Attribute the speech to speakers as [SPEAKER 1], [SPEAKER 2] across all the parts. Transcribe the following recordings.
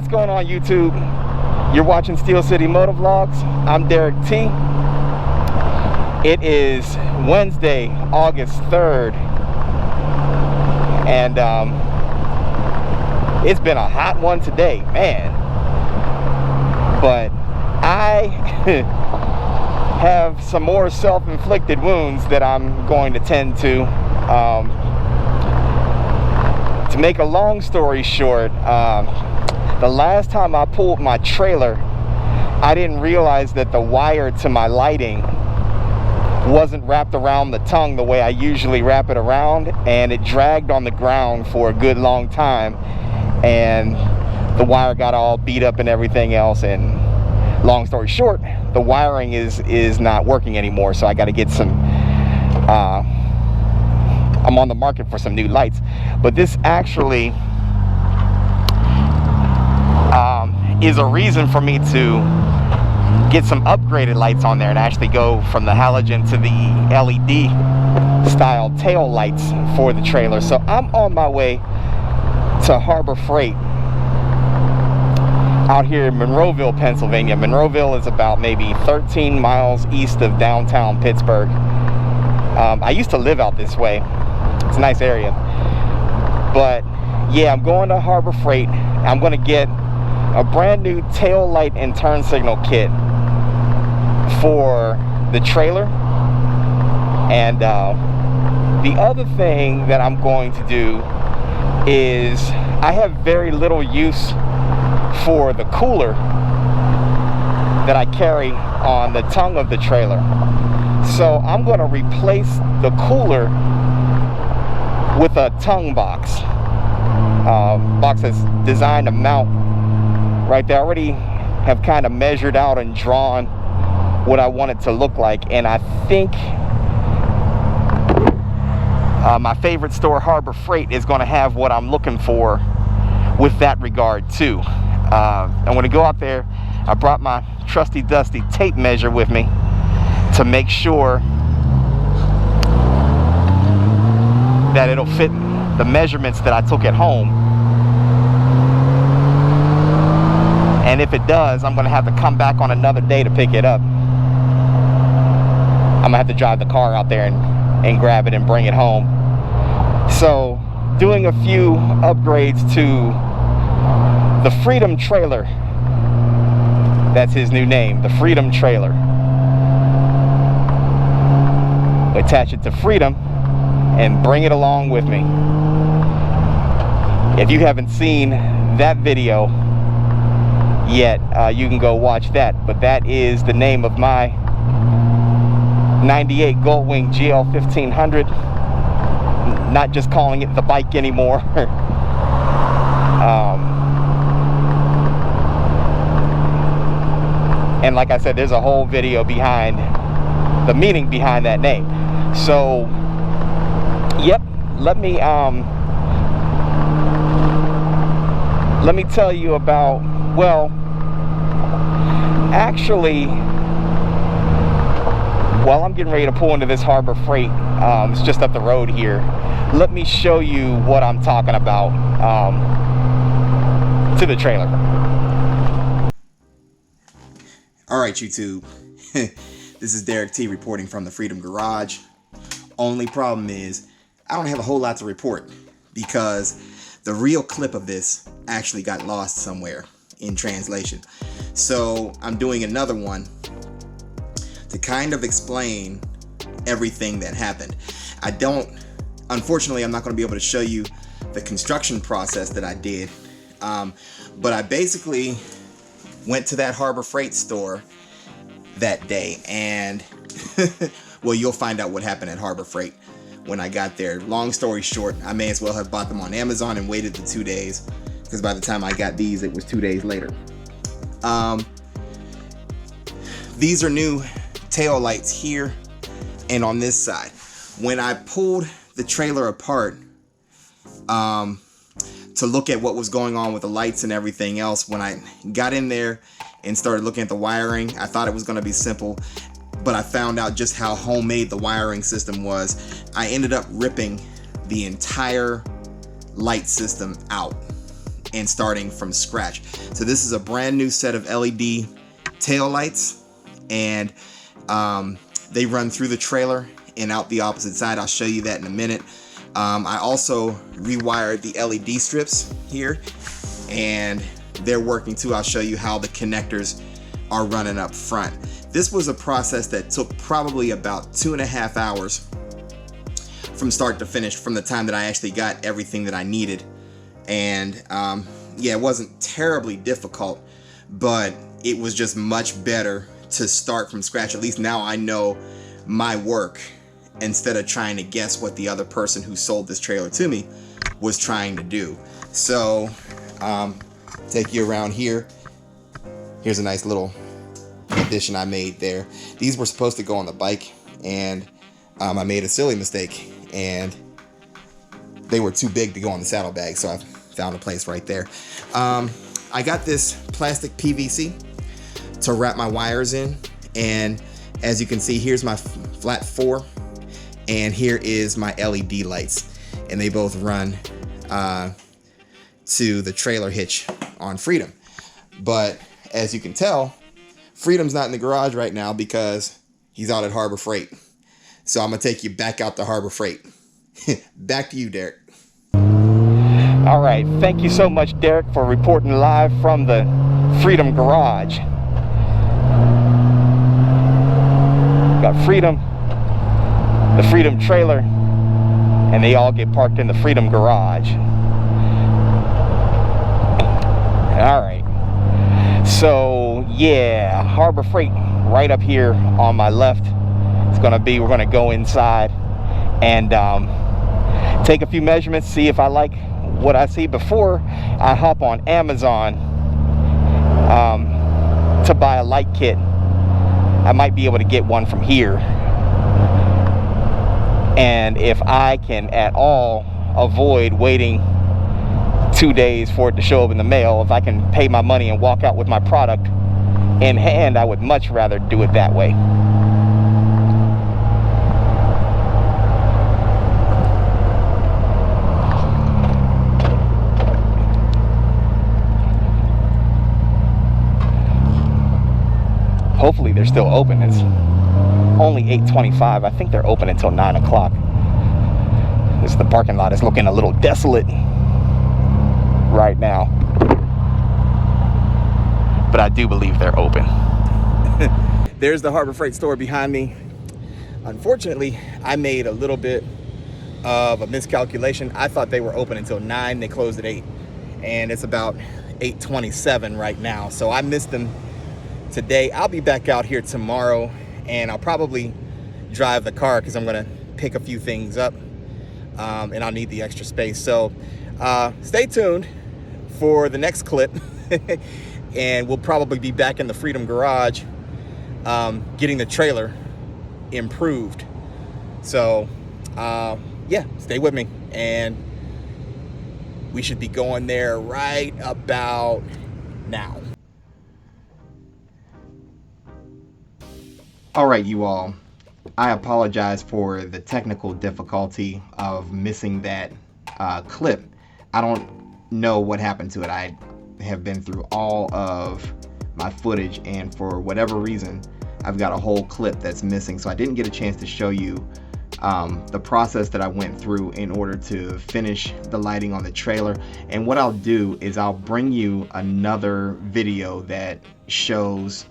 [SPEAKER 1] What's going on, YouTube? You're watching Steel City MotoVlogs. I'm Derek T. It is Wednesday, August 3rd, and it's been a hot one today, man. But I have some more self-inflicted wounds that I'm going to tend to. To make a long story short, the last time I pulled my trailer, I didn't realize that the wire to my lighting wasn't wrapped around the tongue the way I usually wrap it around, and it dragged on the ground for a good long time, and the wire got all beat up and everything else. And long story short, the wiring is not working anymore, so I got to get some I'm on the market for some new lights. But this actually is a reason for me to get some upgraded lights on there and actually go from the halogen to the LED style tail lights for the trailer. So I'm on my way to Harbor Freight out here in Monroeville, Pennsylvania. Monroeville is about maybe 13 miles east of downtown Pittsburgh. I used to live out this way. It's a nice area. But yeah, I'm going to Harbor Freight. I'm going to get a brand new tail light and turn signal kit for the trailer. And the other thing that I'm going to do is, I have very little use for the cooler that I carry on the tongue of the trailer. So I'm going to replace the cooler with a tongue box. Box that's designed to mount right there. I already have kind of measured out and drawn what I want it to look like, and I think my favorite store, Harbor Freight, is going to have what I'm looking for with that regard too. I'm going to go out there. I brought my trusty dusty tape measure with me to make sure that it'll fit the measurements that I took at home. And if it does, I'm going to have to come back on another day to pick it up. I'm going to have to drive the car out there and grab it and bring it home. So, doing a few upgrades to the Freedom trailer. That's his new name, the Freedom trailer. Attach it to Freedom and bring it along with me. If you haven't seen that video yet, you can go watch that. But that is the name of my 98 Goldwing GL 1500. Not just calling it the bike anymore. And like I said, there's a whole video behind the meaning behind that name. So, yep, let me tell you about, well, actually, while I'm getting ready to pull into this Harbor Freight, it's just up the road here, let me show you what I'm talking about to the trailer.
[SPEAKER 2] Alright, YouTube, this is Derek T reporting from the Freedom Garage. Only problem is, I don't have a whole lot to report because the real clip of this actually got lost somewhere in translation. So I'm doing another one to kind of explain everything that happened. Unfortunately, I'm not going to be able to show you the construction process that I did, but I basically went to that Harbor Freight store that day, and well, you'll find out what happened at Harbor Freight when I got there. Long story short, I may as well have bought them on Amazon and waited the 2 days, because by the time I got these, it was 2 days later. These are new tail lights here and on this side. When I pulled the trailer apart to look at what was going on with the lights and everything else, when I got in there and started looking at the wiring, I thought it was going to be simple, but I found out just how homemade the wiring system was. I ended up ripping the entire light system out. and starting from scratch. So this is a brand new set of LED tail lights, and they run through the trailer and out the opposite side. I'll show you that in a minute. I also rewired the LED strips here, and they're working too. I'll show you how the connectors are running up front. This was a process that took probably about 2.5 hours from start to finish, from the time that I actually got everything that I needed. And yeah, it wasn't terribly difficult, but it was just much better to start from scratch. At least now I know my work, instead of trying to guess what the other person who sold this trailer to me was trying to do. So take you around here. Here's a nice little addition I made there. These were supposed to go on the bike, and I made a silly mistake, and they were too big to go on the saddlebag, so I found a place right there. I got this plastic PVC to wrap my wires in, and as you can see, here's my flat 4, and here is my LED lights, and they both run to the trailer hitch on Freedom. But as you can tell, Freedom's not in the garage right now because he's out at Harbor Freight. So I'm gonna take you back out to Harbor Freight. Back to you, Derek.
[SPEAKER 1] All right, thank you so much, Derek, for reporting live from the Freedom Garage. Got Freedom, the Freedom trailer, and they all get parked in the Freedom Garage. All right, so yeah, Harbor Freight right up here on my left. It's gonna be, we're gonna go inside and take a few measurements, see if I like what I see before I hop on Amazon to buy a light kit. I might be able to get one from here, and if I can at all avoid waiting 2 days for it to show up in the mail, if I can pay my money and walk out with my product in hand, I would much rather do it that way. Hopefully they're still open. It's only 8:25. I think they're open until 9 o'clock. This is the parking lot. It's looking a little desolate right now, but I do believe they're open. There's the Harbor Freight store behind me. Unfortunately, I made a little bit of a miscalculation. I thought they were open until 9. They closed at 8, and it's about 8:27 right now, so I missed them today. I'll be back out here tomorrow, and I'll probably drive the car because I'm gonna pick a few things up, and I'll need the extra space. So stay tuned for the next clip, and we'll probably be back in the Freedom Garage getting the trailer improved. So yeah, stay with me, and we should be going there right about now. All right, you all, I apologize for the technical difficulty of missing that clip. I don't know what happened to it. I have been through all of my footage, and for whatever reason, I've got a whole clip that's missing. So I didn't get a chance to show you the process that I went through in order to finish the lighting on the trailer. And what I'll do is I'll bring you another video that shows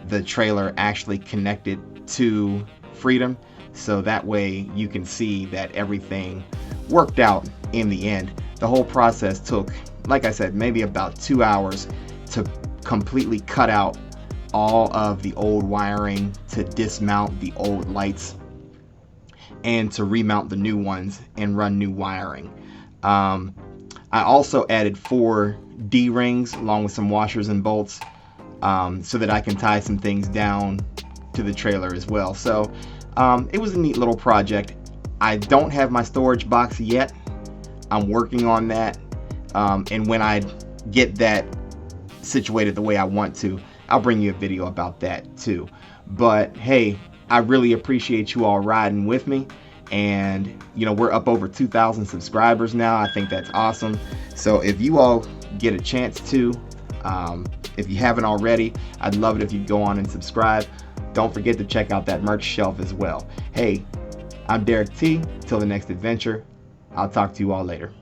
[SPEAKER 1] the trailer actually connected to Freedom, so that way you can see that everything worked out in the end. The whole process took, like I said, maybe about 2 hours to completely cut out all of the old wiring, to dismount the old lights, and to remount the new ones and run new wiring. I also added 4 D-rings along with some washers and bolts, so that I can tie some things down to the trailer as well. So it was a neat little project. I don't have my storage box yet. I'm working on that, and when I get that situated the way I want to, I'll bring you a video about that too. But hey, I really appreciate you all riding with me, and you know, we're up over 2,000 subscribers now. I think that's awesome. So if you all
[SPEAKER 2] get a chance to. If you haven't already, I'd love it if you go on and subscribe. Don't forget to check out that merch shelf as well. Hey, I'm Derek T. Till the next adventure, I'll talk to you all later.